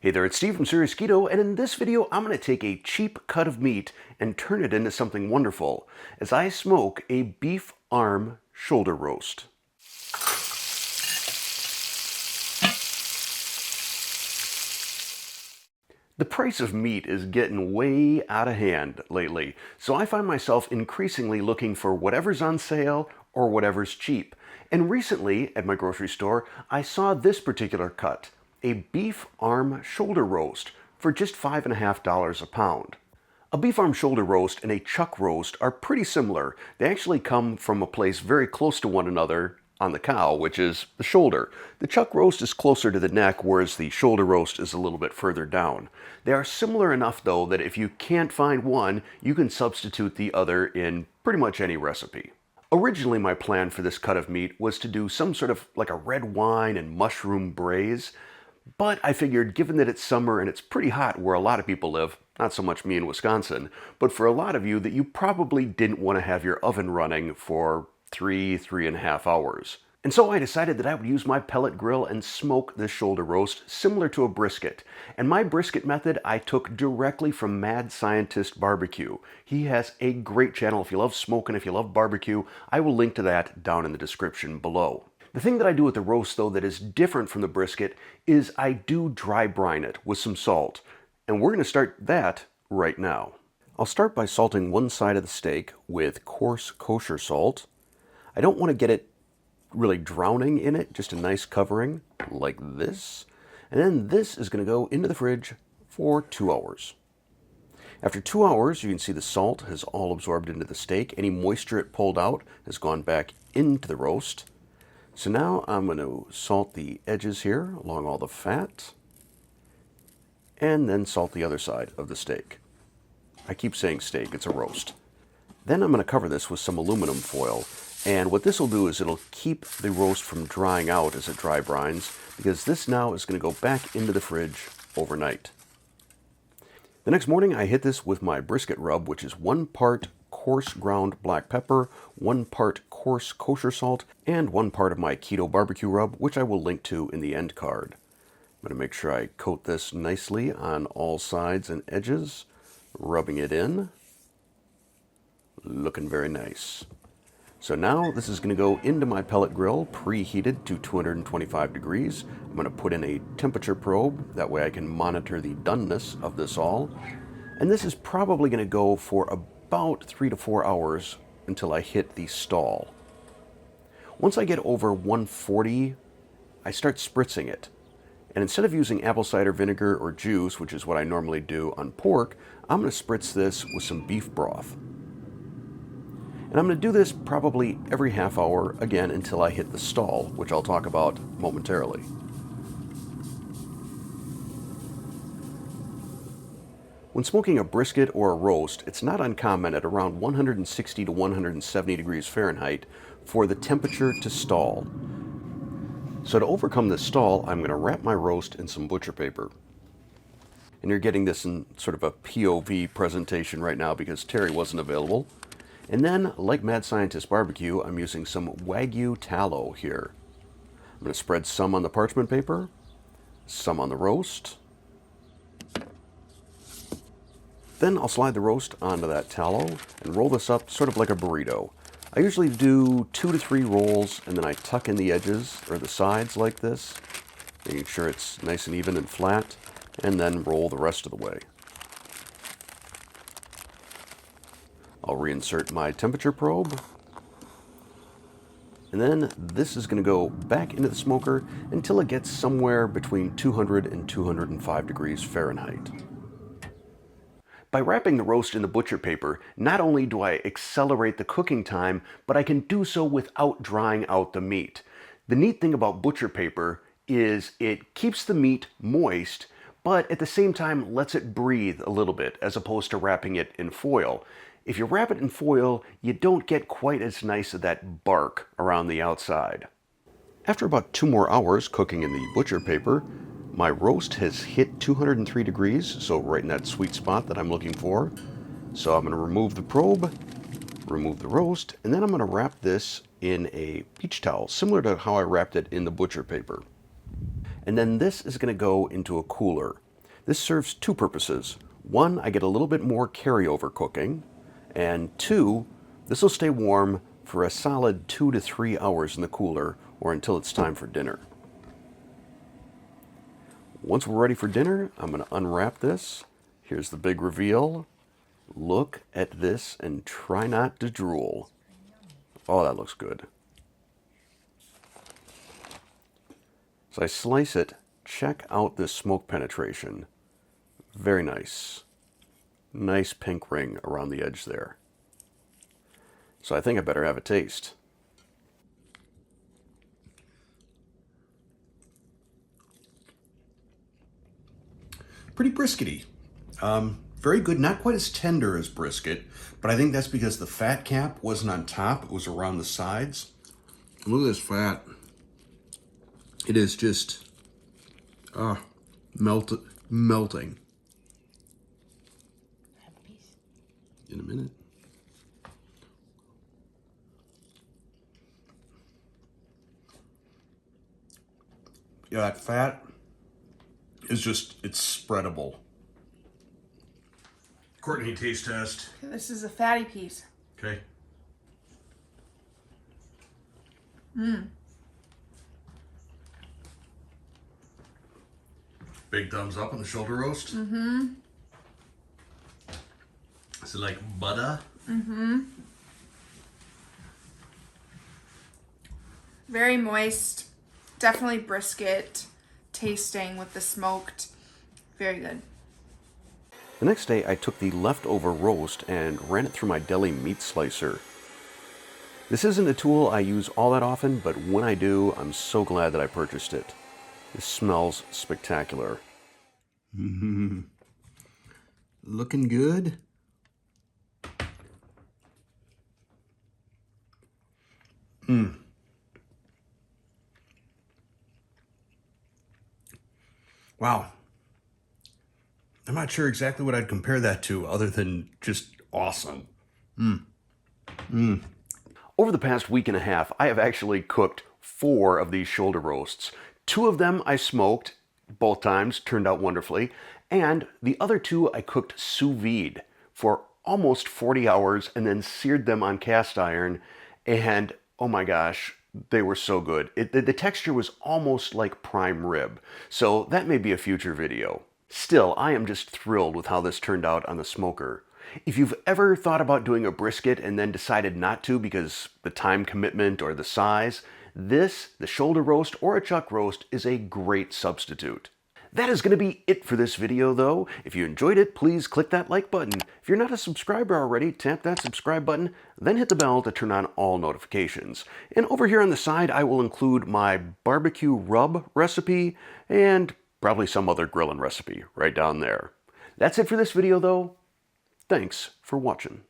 Hey there, it's Steve from Serious Keto, and in this video I'm going to take a cheap cut of meat and turn it into something wonderful as I smoke a beef arm shoulder roast. The price of meat is getting way out of hand lately, so I find myself increasingly looking for whatever's on sale or whatever's cheap. And recently, at my grocery store, I saw this particular cut, a beef arm shoulder roast for just $5.50 a pound. A beef arm shoulder roast and a chuck roast are pretty similar. They actually come from a place very close to one another on the cow, which is the shoulder. The chuck roast is closer to the neck, whereas the shoulder roast is a little bit further down. They are similar enough, though, that if you can't find one, you can substitute the other in pretty much any recipe. Originally, my plan for this cut of meat was to do some sort of like a red wine and mushroom braise, but I figured given that it's summer and it's pretty hot where a lot of people live, not so much me in Wisconsin, but for a lot of you, that you probably didn't want to have your oven running for 3.5 hours. And so I decided that I would use my pellet grill and smoke this shoulder roast similar to a brisket. And my brisket method I took directly from Mad Scientist Barbecue. He has a great channel. If you love smoking, if you love barbecue, I will link to that down in the description below. The thing that I do with the roast, though, that is different from the brisket is I do dry brine it with some salt. And we're going to start that right now. I'll start by salting one side of the steak with coarse kosher salt. I don't want to get it really drowning in it, just a nice covering like this. And then this is going to go into the fridge for 2 hours. After 2 hours, you can see the salt has all absorbed into the steak. Any moisture it pulled out has gone back into the roast. So now I'm going to salt the edges here along all the fat, and then salt the other side of the steak. I keep saying steak, it's a roast. Then I'm going to cover this with some aluminum foil, and what this will do is it'll keep the roast from drying out as it dry brines, because this now is going to go back into the fridge overnight. The next morning I hit this with my brisket rub, which is 1 part coarse ground black pepper, 1 part coarse kosher salt, and 1 part of my Keto barbecue rub, which I will link to in the end card. I'm going to make sure I coat this nicely on all sides and edges, rubbing it in. Looking very nice. So now this is going to go into my pellet grill, preheated to 225 degrees. I'm going to put in a temperature probe, that way I can monitor the doneness of this all. And this is probably going to go for about 3 to 4 hours until I hit the stall. Once I get over 140, I start spritzing it. And instead of using apple cider vinegar or juice, which is what I normally do on pork, I'm going to spritz this with some beef broth. And I'm going to do this probably every half hour, again, until I hit the stall, which I'll talk about momentarily. When smoking a brisket or a roast, it's not uncommon at around 160 to 170 degrees Fahrenheit for the temperature to stall. So to overcome this stall, I'm going to wrap my roast in some butcher paper. And you're getting this in sort of a POV presentation right now because Terry wasn't available. And then, like Mad Scientist Barbecue, I'm using some Wagyu tallow here. I'm going to spread some on the parchment paper, some on the roast. Then I'll slide the roast onto that tallow and roll this up sort of like a burrito. I usually do 2 to 3 rolls, and then I tuck in the edges or the sides like this, making sure it's nice and even and flat, and then roll the rest of the way. I'll reinsert my temperature probe, and then this is going to go back into the smoker until it gets somewhere between 200 and 205 degrees Fahrenheit. By wrapping the roast in the butcher paper, not only do I accelerate the cooking time, but I can do so without drying out the meat. The neat thing about butcher paper is it keeps the meat moist, but at the same time lets it breathe a little bit, as opposed to wrapping it in foil. If you wrap it in foil, you don't get quite as nice of that bark around the outside. After about 2 more hours cooking in the butcher paper, my roast has hit 203 degrees, so right in that sweet spot that I'm looking for. So I'm going to remove the probe, remove the roast, and then I'm going to wrap this in a beach towel, similar to how I wrapped it in the butcher paper. And then this is going to go into a cooler. This serves two purposes. One, I get a little bit more carryover cooking, and two, this will stay warm for a solid 2 to 3 hours in the cooler or until it's time for dinner. Once we're ready for dinner, I'm going to unwrap this. Here's the big reveal. Look at this and try not to drool. Oh, that looks good. So I slice it. Check out this smoke penetration. Very nice. Nice pink ring around the edge there. So I think I better have a taste. Pretty briskety. Very good. Not quite as tender as brisket, but I think that's because the fat cap wasn't on top. It was around the sides. Look at this fat. It is just melting. In a minute. Yeah, that fat is just, it's spreadable. Courtney, taste test. This is a fatty piece. Okay. Big thumbs up on the shoulder roast. Mm-hmm. Is it like butter? Mm-hmm. Very moist. Definitely brisket tasting with the smoked. Very good. The next day, I took the leftover roast and ran it through my deli meat slicer. This isn't a tool I use all that often, but when I do, I'm so glad that I purchased it. This smells spectacular. Mm-hmm. Looking good. Wow. I'm not sure exactly what I'd compare that to other than just awesome. Over the past week and a half, I have actually cooked 4 of these shoulder roasts. 2 of them I smoked, both times, turned out wonderfully, and the other 2 I cooked sous vide for almost 40 hours and then seared them on cast iron, and oh my gosh, they were so good. The texture was almost like prime rib, so that may be a future video. Still, I am just thrilled with how this turned out on the smoker. If you've ever thought about doing a brisket and then decided not to because the time commitment or the size, this, the shoulder roast or a chuck roast, is a great substitute. That is going to be it for this video though. If you enjoyed it, please click that like button. If you're not a subscriber already, tap that subscribe button, then hit the bell to turn on all notifications. And over here on the side, I will include my barbecue rub recipe and probably some other grilling recipe right down there. That's it for this video though. Thanks for watching.